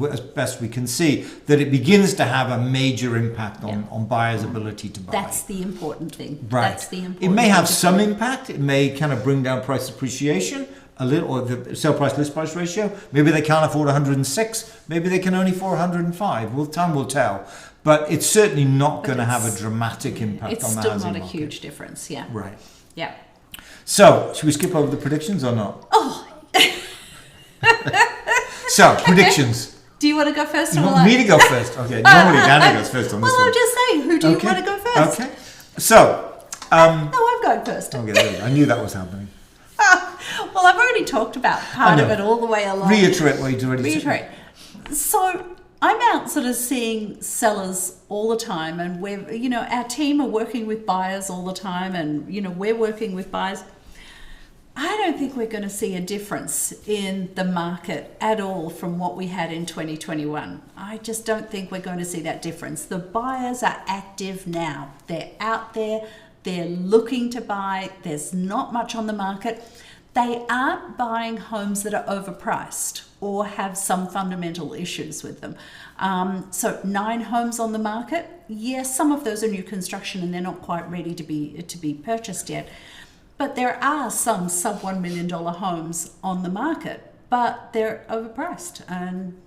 as best we can see, that it begins to have a major impact on buyers' ability to buy. That's the important thing. Right. That's the important It may have some impact. It may kind of bring down price appreciation a little, or the sale price list price ratio. Maybe they can't afford 106. Maybe they can only afford 105. Well, time will tell. But it's certainly not going to have a dramatic impact on the housing market. It's still not a huge difference, Right. Yeah. So, should we skip over the predictions or not? Oh. So, predictions. Do you want to go first? You want me to go first? Okay, normally Danny goes first on this one. Well, I'm just saying, who do you want to go first? Okay. So, no, I'm going first. Okay, there we go. I knew that was happening. Well, I've already talked about part of it all the way along. Reiterate what you already said. So, I'm out sort of seeing sellers all the time, and our team are working with buyers all the time, and we're working with buyers. I don't think we're going to see a difference in the market at all from what we had in 2021. I just don't think we're going to see that difference. The buyers are active now. They're out there. They're looking to buy. There's not much on the market. They aren't buying homes that are overpriced or have some fundamental issues with them. So 9 homes on the market. Yes, some of those are new construction and they're not quite ready to be purchased yet. But there are some sub $1 million homes on the market, but they're overpriced, and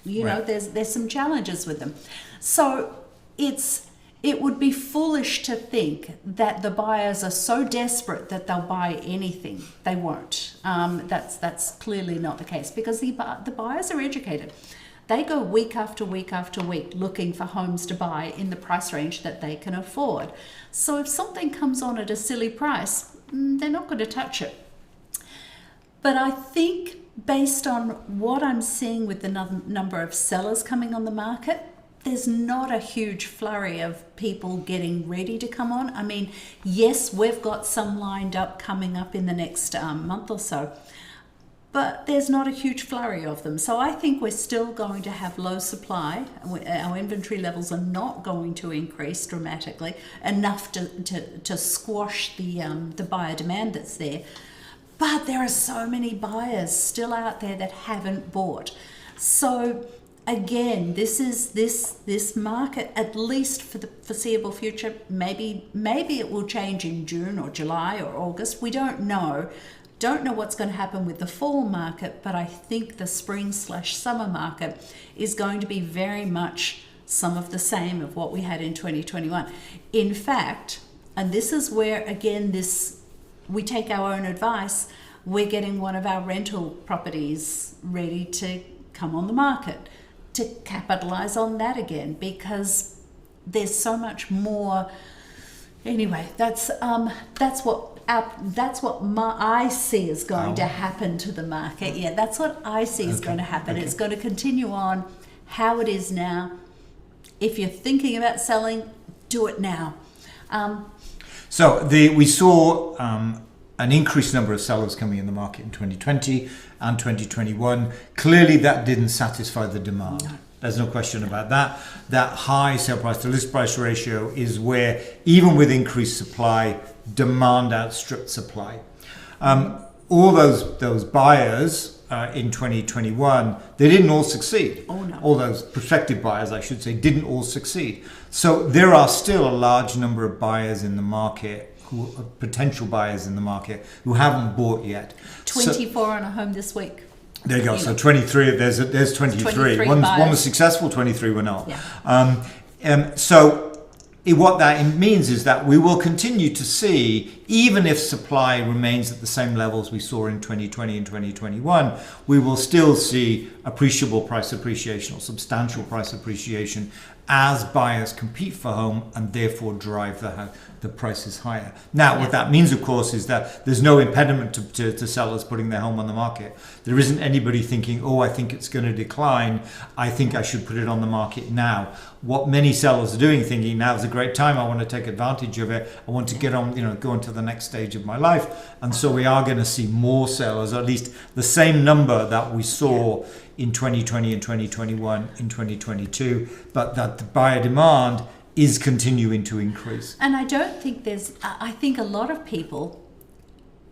there's some challenges with them. So it would be foolish to think that the buyers are so desperate that they'll buy anything. They won't. That's clearly not the case, because the buyers are educated. They go week after week after week looking for homes to buy in the price range that they can afford. So if something comes on at a silly price, they're not going to touch it. But I think based on what I'm seeing with the number of sellers coming on the market, there's not a huge flurry of people getting ready to come on. I mean, yes, we've got some lined up coming up in the next month or so, but there's not a huge flurry of them. So I think we're still going to have low supply. Our inventory levels are not going to increase dramatically enough to squash the buyer demand that's there. But there are so many buyers still out there that haven't bought. So again, this market, at least for the foreseeable future, maybe it will change in June or July or August. We don't know. Don't know what's going to happen with the fall market, but I think the spring/summer market is going to be very much some of the same of what we had in 2021. In fact, and this is where, again, we take our own advice, we're getting one of our rental properties ready to come on the market to capitalize on that again, because there's so much more. Anyway, that's what I see is going to happen to the market. Yeah, that's what I see is going to happen. It's going to continue on how it is now. If you're thinking about selling, do it now. So we saw an increased number of sellers coming in the market in 2020 and 2021. Clearly, that didn't satisfy the demand. No. There's no question about that. That high sale price to list price ratio is where, even with increased supply, demand outstripped supply. All those buyers in 2021, they didn't all succeed. Oh, no. All those prospective buyers, I should say, didn't all succeed. So there are still a large number of buyers in the market, potential buyers in the market, who haven't bought yet. 24 on a home this week. There you go. So 23. There's 23. One was successful. 23 were not. Yeah. What that means is that we will continue to see, even if supply remains at the same levels we saw in 2020 and 2021, we will still see appreciable price appreciation or substantial price appreciation as buyers compete for home and therefore drive the prices higher. Now, what that means, of course, is that there's no impediment to sellers putting their home on the market. There isn't anybody thinking, oh, I think it's going to decline, I think I should put it on the market now. What many sellers are doing, thinking now's a great time, I want to take advantage of it, I want to get on, go into the next stage of my life. And so we are going to see more sellers, or at least the same number that we saw in 2020 and 2021 in 2022, but that the buyer demand is continuing to increase. And I think a lot of people,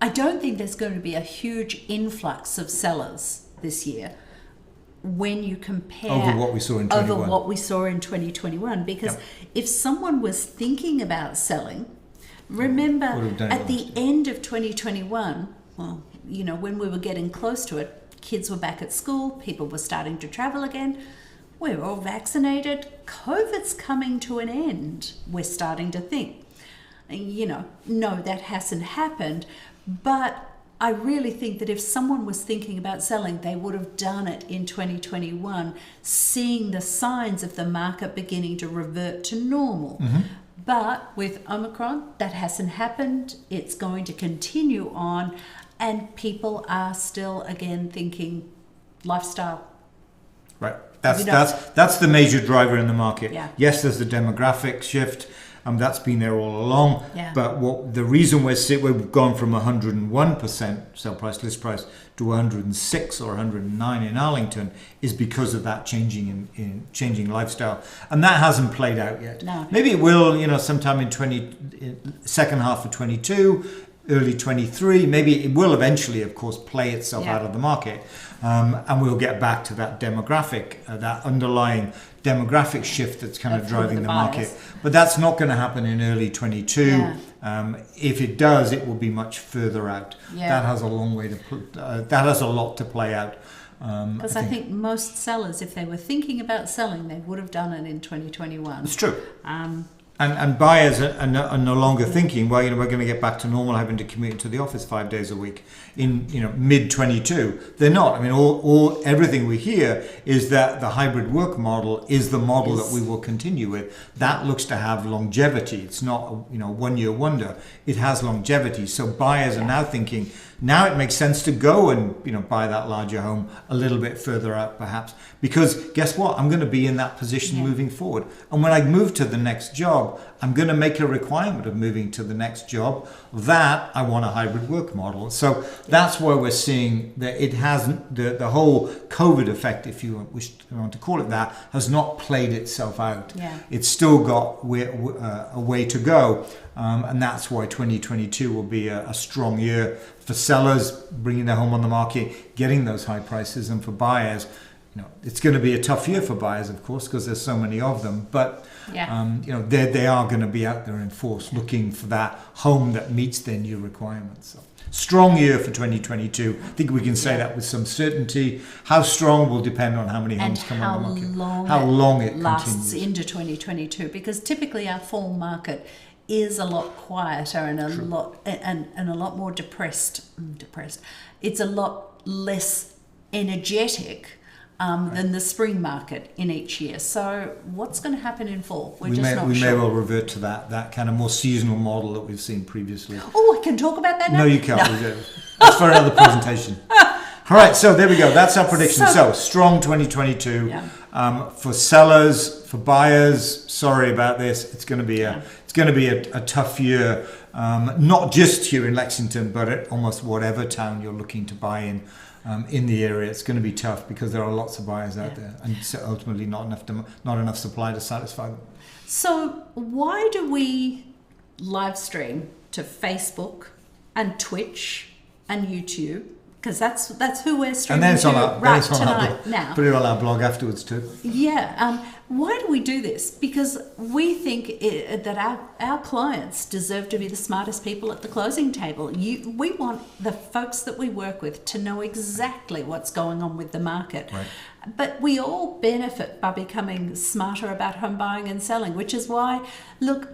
I don't think there's going to be a huge influx of sellers this year when you compare over what we saw in 2021, because if someone was thinking about selling, remember at the end of 2021, well, when we were getting close to it, kids were back at school, people were starting to travel again, we're all vaccinated, COVID's coming to an end, we're starting to think. No, that hasn't happened, but I really think that if someone was thinking about selling, they would have done it in 2021, seeing the signs of the market beginning to revert to normal. Mm-hmm. But with Omicron, that hasn't happened. It's going to continue on, and people are still again thinking lifestyle. Right. That's the major driver in the market. Yeah. Yes, there's a demographic shift. That's been there all along. Yeah. But the reason we've gone from 101% sell price list price to 106 or 109 in Arlington is because of that changing lifestyle, and that hasn't played out yet. No. Maybe it will, sometime in second half of 22, early 23. Maybe it will eventually, of course, play itself out of the market. And we'll get back to that demographic, that underlying demographic shift that's kind of driving the market. But that's not going to happen in early 22. Yeah. If it does, it will be much further out. Yeah. That has a long way that has a lot to play out. Because I think most sellers, if they were thinking about selling, they would have done it in 2021. It's true. And buyers are no longer thinking, well, we're going to get back to normal, having to commute into the office 5 days a week in mid 22. They're not. I mean, everything we hear is that the hybrid work model is the model that we will continue with. That looks to have longevity. It's not a 1 year wonder. It has longevity. So buyers are now thinking, now it makes sense to go and buy that larger home a little bit further out, perhaps, because guess what? I'm going to be in that position moving forward. And when I move to the next job, I'm going to make a requirement of moving to the next job that I want a hybrid work model. So that's why we're seeing that it hasn't, the whole COVID effect, if you want to call it that, has not played itself out. Yeah. It's still got a way to go. And that's why 2022 will be a strong year for sellers bringing their home on the market, getting those high prices, and for buyers, it's going to be a tough year for buyers, of course, because there's so many of them. But they are going to be out there in force looking for that home that meets their new requirements. So, strong year for 2022. I think we can say that with some certainty. How strong will depend on how many homes come on the market. How long it lasts continues into 2022, because typically our fall market is a lot quieter and a lot more depressed. It's a lot less energetic than the spring market in each year. So what's going to happen in fall? We may well revert to that kind of more seasonal model that we've seen previously. Oh, I can talk about that now? No, you can't. No. That's for another presentation. All right, so there we go. That's our prediction. So strong 2022 for sellers, for buyers. Sorry about this. It's going to be a tough year, not just here in Lexington, but at almost whatever town you're looking to buy in the area. It's going to be tough because there are lots of buyers out there, and so ultimately not enough supply to satisfy them. So why do we live stream to Facebook and Twitch and YouTube because that's who we're And streaming then it's on to our, right tonight now. put it on our blog afterwards too. Yeah. Why do we do this? Because we think that our clients deserve to be the smartest people at the closing table. We want the folks that we work with to know exactly what's going on with the market. Right. But we all benefit by becoming smarter about home buying and selling, which is why, look,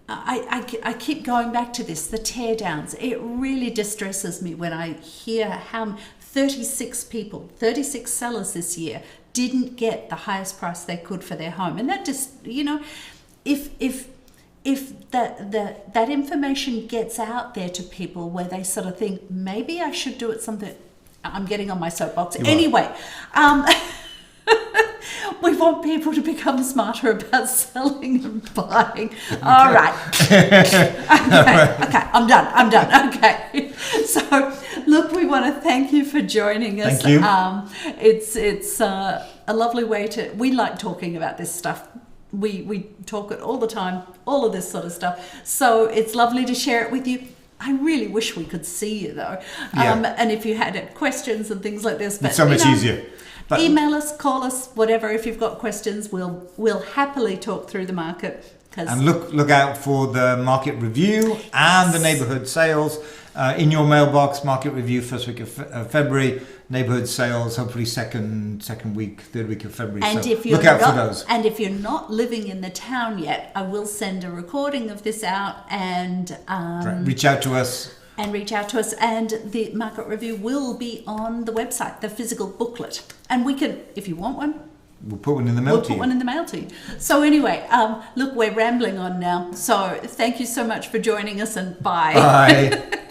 I keep going back to this, the tear downs. It really distresses me when I hear how 36 sellers this year didn't get the highest price they could for their home. And that just, if that information gets out there to people where they sort of think, maybe I should do it something, I'm getting on my soapbox. Anyway, we want people to become smarter about selling and buying. All right. Okay, I'm done. Okay. So, look, we want to thank you for joining us. Thank you. It's a lovely way we like talking about this stuff. We talk it all the time, all of this sort of stuff. So it's lovely to share it with you. I really wish we could see you though. And if you had questions and things like this, but it's so much easier. But email us, call us, whatever. If you've got questions, we'll happily talk through the market. And look out for the market review and the neighbourhood sales in your mailbox. Market review first week of February. Neighbourhood sales hopefully third week of February. And so if you're look out for those. And if you're not living in the town yet, I will send a recording of this out and reach out to us. And the market review will be on the website, the physical booklet. And we can, if you want one, we'll put one in the mail to you. So anyway, look, we're rambling on now. So thank you so much for joining us and bye. Bye.